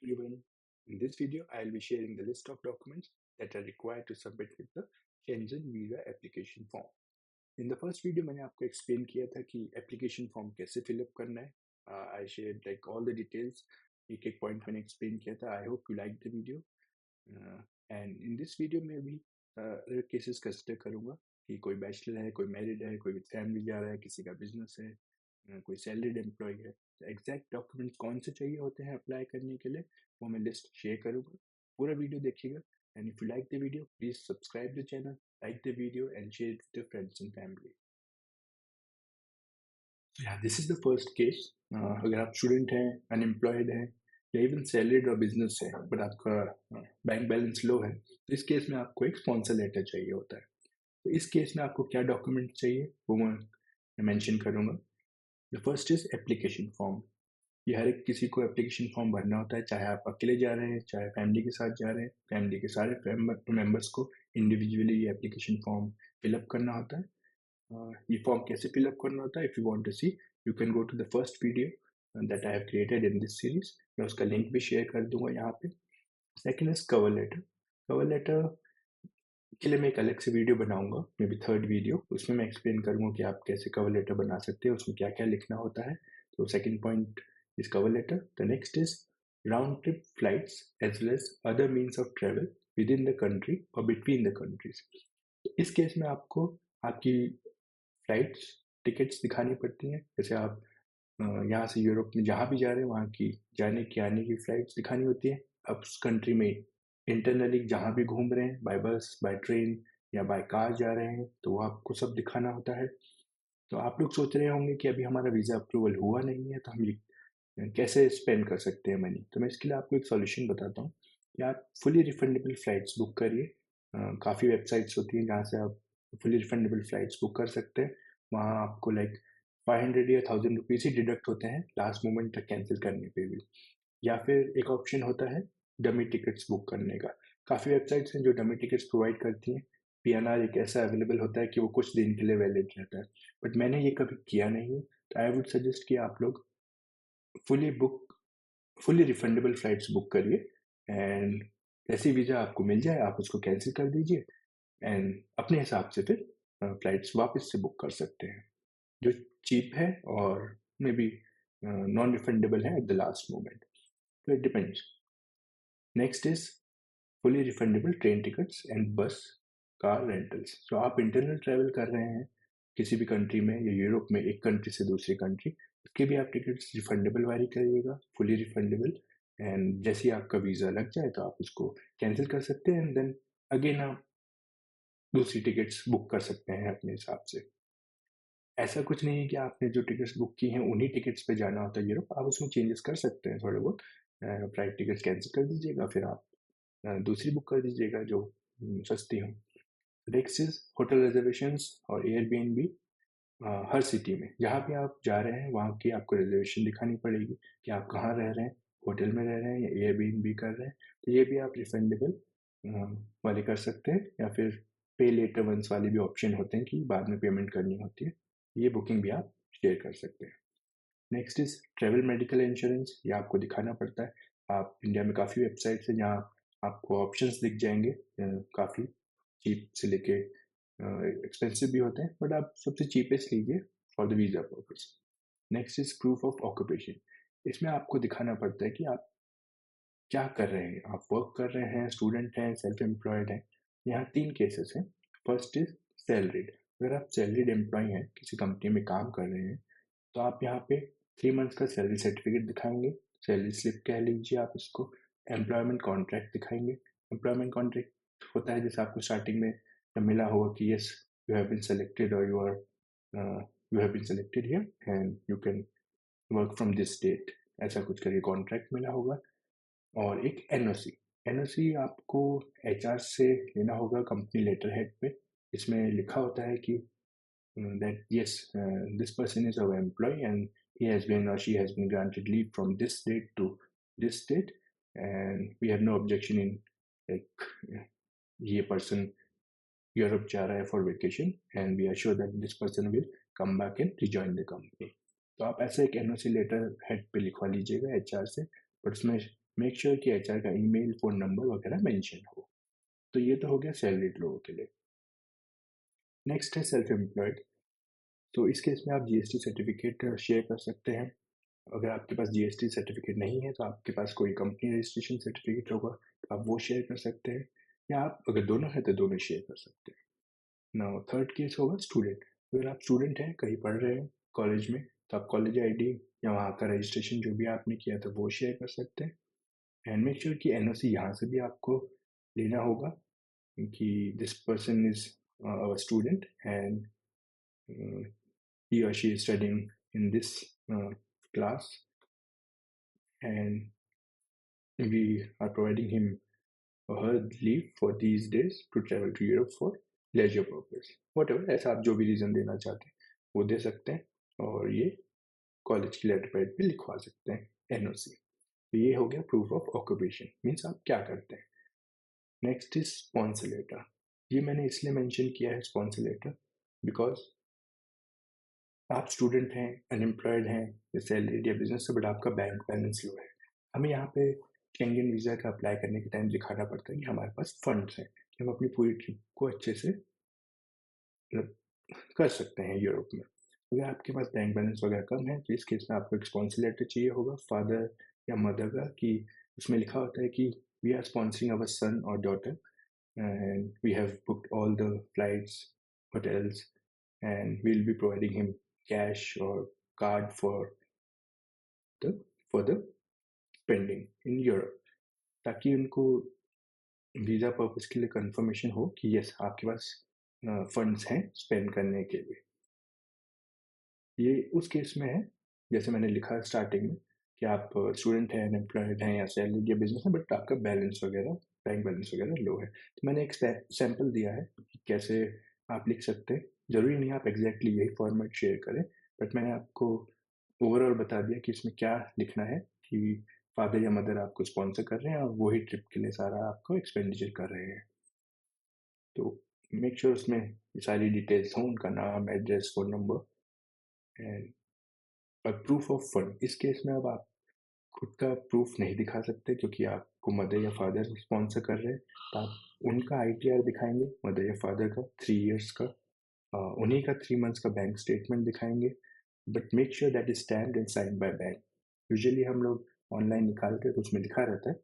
everyone. In this video, I'll be sharing the list of documents that are required to submit with the Shenzhen visa application form. In the first video, मैंने आपको explain किया था कि application form कैसे fill up करना है. I shared like all the details. एक point मैंने explain किया था. I hope you liked the video. And in this video में भी cases consider करूँगा कि कोई bachelor है, कोई married है, कोई with family जा रहा है, किसी का business है, कोई सैलरीड एम्प्लॉय है. तो एग्जैक्ट डॉक्यूमेंट्स कौन से चाहिए होते हैं अप्लाई करने के लिए वो मैं लिस्ट शेयर करूँगा. पूरा वीडियो देखिएगा. And if you like the video please subscribe the channel, like the video and share it with your friends and family. This is the first case. अगर आप स्टूडेंट हैं, अनएम्प्लॉयड हैं या even salaried और business है but आपका bank balance लो है, तो इस केस में आपको एक स्पॉन्सर लेटर चाहिए होता है. तो इस केस में आपको क्या डॉक्यूमेंट चाहिए वो मैं मेंशन करूँगा. The first is application form. ये हर एक किसी को एप्लीकेशन फॉर्म भरना होता है, चाहे आप अकेले जा रहे हैं, चाहे फैमिली के साथ जा रहे हैं. फैमिली के सारे मेंबर्स को इंडिविजुअली ये एप्लीकेशन फॉर्म फिलअप करना होता है. ये फॉर्म कैसे फिलअप करना होता है, if you want to see you can go to the first video that I have created in this series. मैं उसका लिंक भी शेयर कर दूंगा यहाँ पे. Second is cover letter. Cover letter के लिए मैं एक अलग से वीडियो बनाऊंगा, मे बी थर्ड वीडियो. उसमें मैं एक्सप्लेन करूंगा कि आप कैसे कवर लेटर बना सकते हैं, उसमें क्या क्या लिखना होता है. तो second point is cover letter. The next is round trip flights as well as other means of travel within the country or between the countries. इस केस में आपको आपकी फ्लाइट्स टिकट्स दिखानी पड़ती हैं. जैसे आप यहाँ से यूरोप में जहाँ भी जा रहे हैं वहाँ की जाने की आने की फ्लाइट्स दिखानी होती है. आप उस कंट्री में इंटरनली जहाँ भी घूम रहे हैं, बाय बस, बाय ट्रेन या बाय कार जा रहे हैं, तो वो आपको सब दिखाना होता है. तो आप लोग सोच रहे होंगे कि अभी हमारा वीज़ा अप्रूवल हुआ नहीं है तो हम ये कैसे स्पेंड कर सकते हैं मनी. तो मैं इसके लिए आपको एक सॉल्यूशन बताता हूँ कि आप फुली रिफंडेबल फ़्लाइट्स बुक करिए. काफ़ी वेबसाइट्स होती हैं जहाँ से आप फुली रिफंडेबल फ़्लाइट्स बुक कर सकते हैं. वहाँ आपको लाइक 500 या 1000 रुपीज़ ही डिडक्ट होते हैं लास्ट मोमेंट तक कैंसिल करने पे भी. या फिर एक ऑप्शन होता है डमी टिकट्स बुक करने का. काफ़ी वेबसाइट्स हैं जो डमी टिकट्स प्रोवाइड करती हैं. पीएनआर एक ऐसा अवेलेबल होता है कि वो कुछ दिन के लिए वैलिड रहता है, बट मैंने ये कभी किया नहीं है. तो आई वुड सजेस्ट कि आप लोग फुली रिफंडेबल फ्लाइट्स बुक करिए. एंड जैसी वीज़ा आपको मिल जाए आप उसको कैंसिल कर दीजिए एंड अपने हिसाब से फिर फ्लाइट्स वापस से बुक कर सकते हैं जो चीप है और मे बी नॉन रिफंडेबल है एट द लास्ट मोमेंट. तो it depends. Next is fully refundable train tickets and bus car rentals. तो आप इंटरनल ट्रैवल कर रहे हैं किसी भी कंट्री में या यूरोप में, एक कंट्री से दूसरी कंट्री, उसके भी आप टिकट्स रिफंडेबल वाली करिएगा, फुली रिफंडेबल. एंड जैसे ही आपका वीज़ा लग जाए तो आप उसको कैंसिल कर सकते हैं एंड देन अगेन आप दूसरी टिकट्स बुक कर सकते हैं अपने हिसाब से. ऐसा कुछ नहीं है कि आपने जो टिकट्स बुक की हैं उन्हीं टिकट्स पे जाना होता है यूरोप. आप उसमें चेंजेस कर सकते हैं थोड़े बहुत. फ्लाइट टिकट्स कैंसिल कर दीजिएगा, फिर आप दूसरी बुक कर दीजिएगा जो सस्ती हो. नेक्स्ट इज होटल रिजर्वेशंस और एयरबीएनबी. हर सिटी में जहाँ भी आप जा रहे हैं वहाँ की आपको रिजर्वेशन दिखानी पड़ेगी कि आप कहाँ रह रहे हैं, होटल में रह रहे हैं या एयरबीएनबी कर रहे हैं. तो ये भी आप रिफंडेबल वाले कर सकते हैं या फिर पे लेटर वंस वाले भी ऑप्शन होते हैं कि बाद में पेमेंट करनी होती है. ये बुकिंग भी आप शेयर कर सकते हैं. Next is travel medical insurance. ये आपको दिखाना पड़ता है. आप इंडिया में काफ़ी वेबसाइट्स हैं जहाँ आपको ऑप्शंस दिख जाएंगे, काफ़ी चीप से लेके एक्सपेंसिव भी होते हैं, बट आप सबसे चीपेस्ट लीजिए for the visa purpose. Next is proof of occupation. इसमें आपको दिखाना पड़ता है कि आप क्या कर रहे हैं. आप वर्क कर रहे हैं, स्टूडेंट हैं, सेल्फ एम्प्लॉयड हैं. यहाँ 3 केसेस हैं. First is salaried. अगर आप सैलरीड एम्प्लॉय हैं, किसी कंपनी में काम कर रहे हैं, तो आप यहाँ पे 3 मंथ्स का सैलरी सर्टिफिकेट दिखाएंगे, सैलरी स्लिप कह लीजिए आप इसको. एम्प्लॉयमेंट कॉन्ट्रैक्ट दिखाएंगे. एम्प्लॉयमेंट कॉन्ट्रैक्ट होता है जैसे आपको स्टार्टिंग में मिला होगा कि yes you have been selected और you have been selected here and you can work from this date, ऐसा कुछ करके कॉन्ट्रैक्ट मिला होगा. और एक एनओसी. एनओसी आपको एचआर से लेना होगा कंपनी लेटर हेड पे. इसमें लिखा होता है कि that yes, this person is our employee and he has been or she has been granted leave from this date to this date and we have no objection in like ये person Europe जा रहा है for vacation and we are sure that this person will come back and rejoin the company. तो आप ऐसे एक NOC letter head पे लिखवा लीजिएगा एचआर से, बट उसमें मेक श्योर कि एचआर का ईमेल, फ़ोन नंबर वगैरह मेंशन हो। तो ये तो हो गया सैलरीड लोगों के लिए। नेक्स्ट है सेल्फ एम्प्लॉयड। तो इस केस में आप जीएसटी सर्टिफिकेट शेयर कर सकते हैं। अगर आपके पास जीएसटी सर्टिफिकेट नहीं है तो आपके पास कोई कंपनी रजिस्ट्रेशन सर्टिफिकेट होगा तो आप वो शेयर कर सकते हैं, या आप अगर दोनों है तो दोनों शेयर कर सकते हैं। नाउ थर्ड केस होगा स्टूडेंट। अगर आप स्टूडेंट हैं, कहीं पढ़ रहे हैं कॉलेज में, तो आप कॉलेज आईडी या वहाँ का रजिस्ट्रेशन जो भी आपने किया था वो शेयर कर सकते हैं। एंड मेक श्योर कि एनओसी यहाँ से भी आपको लेना होगा कि this person is a student and he or she is studying in this class, and we are providing him or her leave for these days to travel to Europe for leisure purpose. Whatever, ऐसा आप जो भी reason देना चाहते हैं वो दे सकते हैं, और ये कॉलेज की लेटर पैड पे लिखवा सकते हैं एनओसी। ये हो गया प्रूफ ऑफ ऑक्यूपेशन, मीन्स आप क्या करते हैं। Next is sponsor letter. ये मैंने इसलिए मेंशन किया है स्पॉन्सर लेटर बिकॉज आप स्टूडेंट हैं, अनएम्प्लॉयड हैं या सैलरीड या बिजनेस से, बट आपका बैंक बैलेंस लो है। हमें यहाँ पे शेंगेन वीज़ा का अप्लाई करने के टाइम दिखाना पड़ता है कि हमारे पास फंड्स हैं कि हम अपनी पूरी ट्रिप को अच्छे से मतलब कर सकते हैं यूरोप में। अगर आपके पास बैंक बैलेंस वगैरह कम है तो इस केस में आपको एक स्पॉन्सर लेटर चाहिए होगा फादर या मदर का, कि उसमें लिखा होता है कि वी आर स्पॉन्सरिंग अवर सन और daughter and we have booked all the flights, hotels, and we'll be providing him cash or card the for the spending in Europe, ताकि उनको वीज़ा पर्पस के लिए कंफर्मेशन हो कि यस आपके पास फंड्स हैं spend करने के लिए। ये उस केस में है जैसे मैंने लिखा स्टार्टिंग में कि आप स्टूडेंट हैं, अनएम्प्लॉयड हैं या सैलरी या बिजनेस है, बट आपका बैलेंस वगैरह बैंक बैलेंस वगैरह लो है। तो मैंने एक सैम्पल दिया है कि कैसे आप लिख सकते हैं। ज़रूरी नहीं आप एग्जैक्टली यही फॉर्मेट शेयर करें, बट मैंने आपको ओवरऑल बता दिया कि इसमें क्या लिखना है कि फादर या मदर आपको स्पॉन्सर कर रहे हैं और वही ट्रिप के लिए सारा आपको एक्सपेंडिचर कर रहे हैं। तो मेक श्योर उसमें सारी डिटेल्स हों, उनका नाम, address, phone number and proof of fund. इस केस में अब आप खुद का प्रूफ नहीं दिखा सकते क्योंकि आपको मदर या फादर स्पॉन्सर कर रहे हैं, तो आप उनका आईटीआर दिखाएंगे मदर या फादर का 3 इयर्स का, उन्हीं का 3 मंथ्स का बैंक स्टेटमेंट दिखाएंगे, but make sure that is stamped and signed by bank. Usually हम लोग ऑनलाइन निकालते हैं तो उसमें लिखा रहता है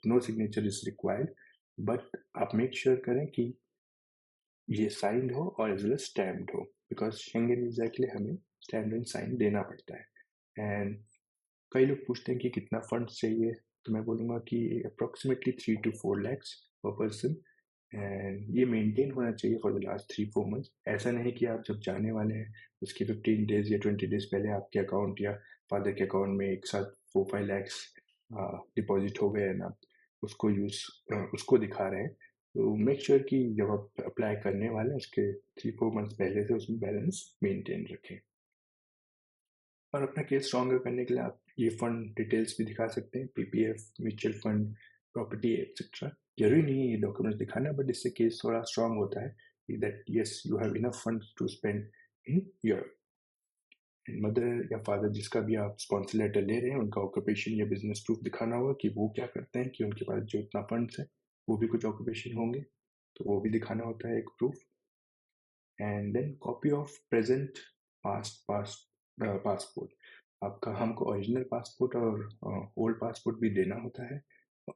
no signature is required, but आप मेक श्योर करें कि ये साइंड हो और एज वेल एज स्टैम्प्ड हो, बिकॉज शेंगेन वीजा के लिए हमें स्टैम्प एंड साइन देना पड़ता है। एंड कई लोग पूछते हैं कि कितना फंड्स चाहिए, तो मैं बोलूँगा कि अप्रॉक्सीमेटली 3 to 4 lakhs पर पर्सन, एंड ये मेंटेन होना चाहिए फॉर द लास्ट 3-4 मंथ्स। ऐसा नहीं कि आप जब जाने वाले हैं उसके 15 days या 20 days पहले आपके अकाउंट या फादर के अकाउंट में एक साथ 4-5 lakhs डिपॉजिट हो गए, ना उसको उसको दिखा रहे हैं। तो मेक श्योर कि जब आप अप्लाई करने वाले हैं उसके 3-4 मंथ्स पहले से उसमें बैलेंस मेंटेन रखें। और अपना केस स्ट्रॉन्गर करने के लिए आप ये फंड डिटेल्स भी दिखा सकते हैं, PPF, mutual fund, property etcetera. जरूरी नहीं है ये डॉक्यूमेंट्स दिखाना, बट इससे केस थोड़ा स्ट्रॉन्ग होता है that yes you have enough funds to spend in your. Mother या फादर जिसका भी आप स्पॉन्सर लेटर ले रहे हैं उनका ऑक्यूपेशन या बिजनेस प्रूफ दिखाना होगा कि वो क्या करते हैं, कि उनके पास जो इतना फंड्स है वो भी कुछ ऑक्यूपेशन होंगे, तो वो भी दिखाना होता है एक proof. And then copy of present passport. आपका हमको ओरिजिनल पासपोर्ट और ओल्ड पासपोर्ट भी देना होता है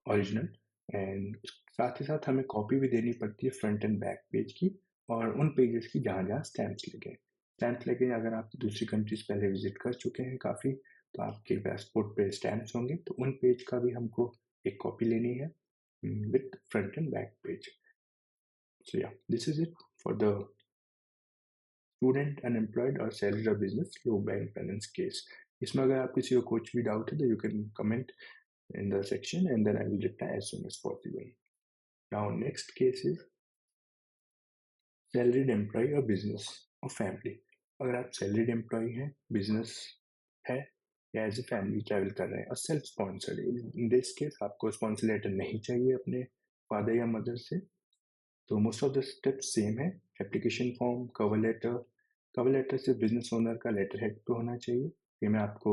ओरिजिनल, एंड साथ ही साथ हमें कॉपी भी देनी पड़ती है फ्रंट एंड बैक पेज की, और उन पेजेस की जहाँ जहाँ स्टैंप्स लगे। अगर आप दूसरी कंट्रीज पहले विजिट कर चुके हैं काफ़ी, तो आपके पासपोर्ट पे स्टैंप्स होंगे, तो उन पेज का भी हमको एक कॉपी लेनी है with front and back page. So yeah this is it for the student, unemployed और सैलरी और business low bank balance case. इसमें अगर आप किसी को कुछ भी डाउट है तो you can comment in the section and then I will reply as soon as possible. Now next case is salaried employee or business or family। अगर आप सैलरीड एम्प्लॉय हैं, बिजनेस है या एज ए फैमिली ट्रैवल कर रहे हैं और self sponsored, in this case आपको स्पॉन्सर लेटर नहीं चाहिए अपने फादर या मदर से। तो most of the steps same है, एप्लीकेशन फॉर्म, कवर लेटर से बिजनेस ओनर का लेटर हेड पे होना चाहिए। ये मैं आपको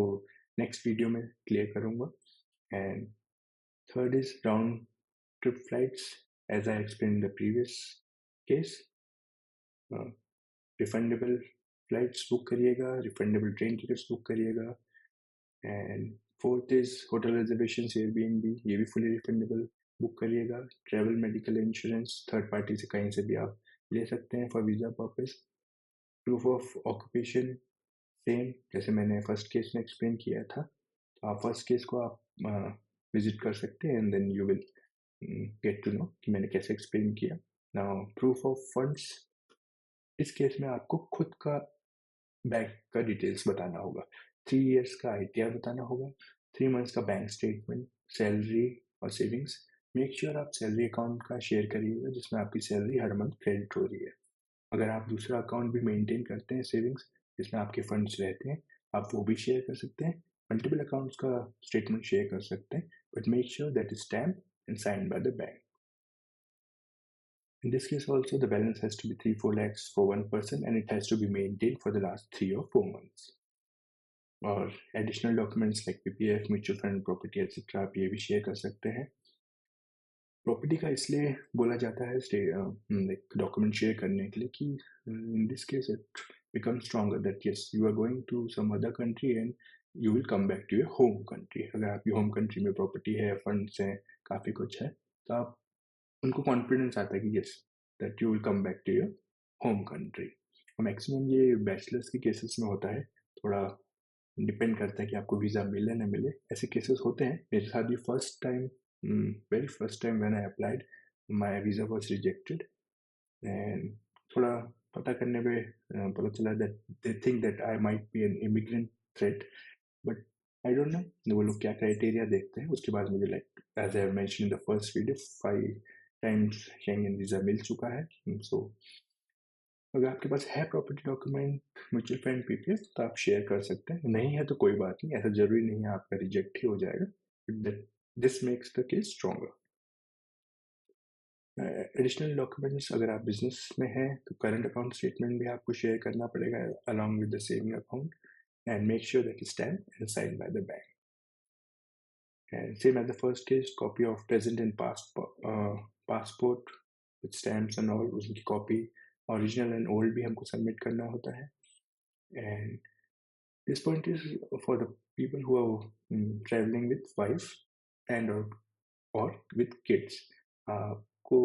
नेक्स्ट वीडियो में क्लियर करूँगा। And Third is round trip flights, as I explained in the previous case. Refundable flights book करिएगा, रिफंडेबल ट्रेन टिकट्स बुक करिएगा. And fourth is hotel reservation, Airbnb, ये भी फुली रिफंडेबल बुक करिएगा. Travel medical insurance third party से कहीं से भी आप ले सकते हैं for visa purpose. Proof of occupation same जैसे मैंने फर्स्ट केस में एक्सप्लेन किया था, तो आप फर्स्ट केस को आप विजिट कर सकते हैं and then you will get to know कि मैंने कैसे एक्सप्लेन किया. नाउ प्रूफ ऑफ फंड्स, इस केस में आपको खुद का बैंक का डिटेल्स बताना होगा. 3 इयर्स का आईटीआर बताना होगा, 3 मंथ्स का बैंक स्टेटमेंट, सैलरी और सेविंग्स. मेक श्योर आप सैलरी अकाउंट का शेयर करिएगा जिसमें आपकी सैलरी हर मंथ क्रेडिट हो रही है. अगर आप दूसरा अकाउंट भी मेंटेन करते हैं सेविंग्स जिसमें आपके फंड्स रहते हैं, आप वो भी शेयर कर सकते हैं. मल्टीपल अकाउंट्स का स्टेटमेंट शेयर कर सकते हैं, but make sure that is stamp and signed by the bank. In this case also, the balance has to be 3-4 lakhs for one person and it has to be maintained for the last 3 or 4 months. और additional documents like PPF, mutual fund, property etcetera आप ये भी share कर सकते हैं. Property का इसलिए बोला जाता है लाइक डॉक्यूमेंट शेयर करने के लिए कि in this case it become stronger that yes you are going to some other country and you will come back to your home country. अगर आपकी होम कंट्री में प्रॉपर्टी है, फंड्स हैं, काफ़ी कुछ है, तो आप उनको कॉन्फिडेंस आता है कि yes that you will come back to your home country. Maximum ये बैचलर्स के केसेस में होता है, थोड़ा डिपेंड करता है कि आपको वीज़ा मिले ना मिले. ऐसे केसेस होते हैं. मेरे साथ भी first time, very first time when I applied, my visa was rejected and थोड़ा पता करने पे पता चला that they think that I might be an immigrant threat, but I don't know वो लोग क्या क्राइटेरिया देखते हैं. उसके बाद मुझे like as I have mention in the first video 5 times Schengen visa मिल चुका है. सो अगर आपके पास है property document, mutual fund, PPF, तो आप शेयर कर सकते हैं. नहीं है तो कोई बात नहीं, ऐसा जरूरी नहीं है आपका रिजेक्ट ही हो जाएगा. This makes the case stronger. Additional documents, अगर आप बिजनेस में हैं तो करंट अकाउंट स्टेटमेंट भी आपको शेयर करना पड़ेगा along with the saving account and make sure that is stamp and signed by the bank. And same as the first case, copy of present and past passport with stamps and all, उसकी copy original and old भी हमको submit करना होता है. And this point is for the people who are traveling with wife and or with kids. आपको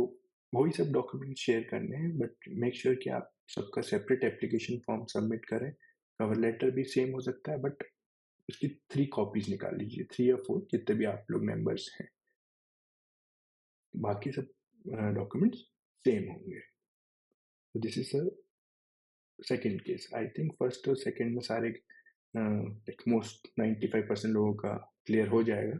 वही सब document share करने हैं, बट मेक श्योर कि आप सबका सेपरेट एप्लीकेशन फॉर्म सबमिट करें. कवर लेटर भी सेम हो सकता है, बट उसकी 3 कॉपीज निकाल लीजिए, 3 या 4 जितने भी आप लोग मेंबर्स हैं. बाकी सब डॉक्यूमेंट्स सेम होंगे. This is a second case. I think first और सेकेंड में सारे लाइक मोस्ट 95% लोगों का क्लियर हो जाएगा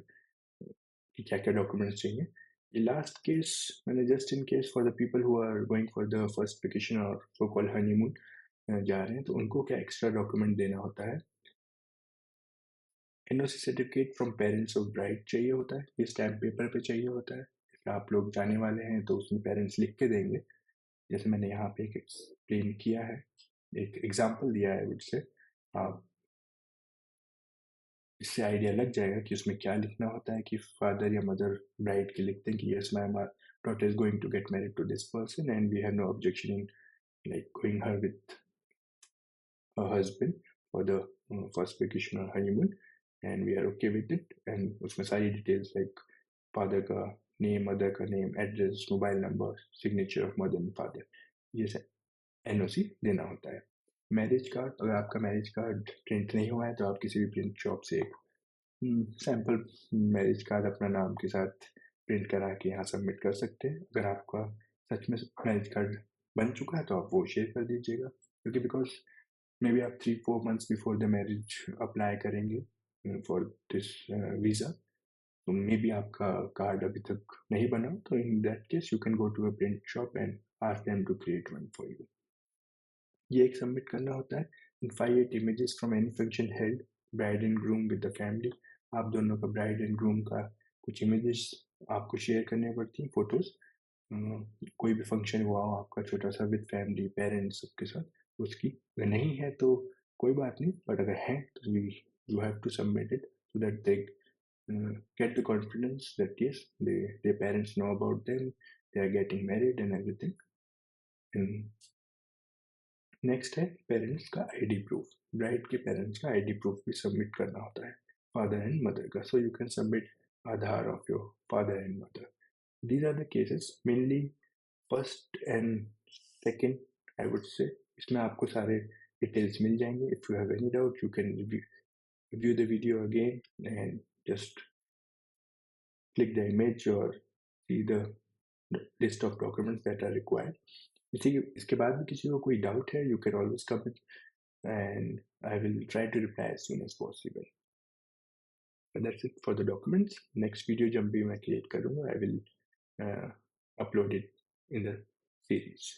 कि क्या क्या डॉक्यूमेंट्स चाहिए. ये लास्ट केस मैंने just in case for the people who are going for the first vacation और सो कॉल्ड हनीमून जा रहे हैं, तो उनको क्या एक्स्ट्रा डॉक्यूमेंट देना होता है. NOC certificate from parents of bride चाहिए होता है. ये स्टैम्प पेपर पे चाहिए होता है. आप लोग जाने वाले हैं तो उसमें पेरेंट्स लिख के देंगे, जैसे मैंने यहाँ पे एक एक्सप्लेन किया है, एक एग्जांपल दिया है, जिससे आप इससे आइडिया लग जाएगा कि उसमें क्या लिखना होता है. कि फादर या मदर ब्राइड के लिखते हैं कि yes my daughter is going to get married to this person and we have no objection in like going her with her husband for the first vacation or honeymoon and we are okay with it. And उसमें सारी details like father का name, mother का name, address, mobile number, signature of mother and father, ये सब NOC देना होता है. Marriage card, अगर आपका मैरिज कार्ड प्रिंट नहीं हुआ है तो आप किसी भी प्रिंट शॉप से एक सैम्पल मैरिज कार्ड अपना नाम के साथ प्रिंट करा के यहाँ सबमिट कर सकते हैं. अगर आपका सच में मैरिज कार्ड बन चुका है तो आप वो शेयर कर दीजिएगा, क्योंकि बिकॉज मे बी आप 3-4 months before the marriage apply करेंगे फॉर दिस वीज़ा, तो मे बी आपका कार्ड अभी तक नहीं बना, तो in that case you can go to a print shop and ask them to create one for you. ये एक सबमिट करना होता है. 5-8 images from any function held bride and groom with the family. आप दोनों का, ब्राइड एंड ग्रूम का कुछ इमेजेस आपको शेयर करनी पड़ती हैं, फोटोज. कोई भी फंक्शन हुआ हो आपका छोटा सा विद फैमिली, पेरेंट्स सबके साथ, उसकी. अगर नहीं है तो कोई बात नहीं, बट अगर है तो you have to submit it so that they get the confidence that yes, their parents know about them, they are getting married and everything. And next है पेरेंट्स का आईडी प्रूफ. ब्राइड के parents का ID proof भी submit करना होता है, father and mother का. So you can submit Aadhaar of your father and mother. These are the cases, mainly first and second, I would say. इसमें आपको सारे डिटेल्स मिल जाएंगे. If you have any doubt, you can review the video again and just click the image or see the list of documents that are required. इसके बाद भी किसी को कोई डाउट है, you can always comment and I will try to reply as soon as possible. But that's it for the documents. Next video जब भी मैं create करूँगा, I will upload it in the series.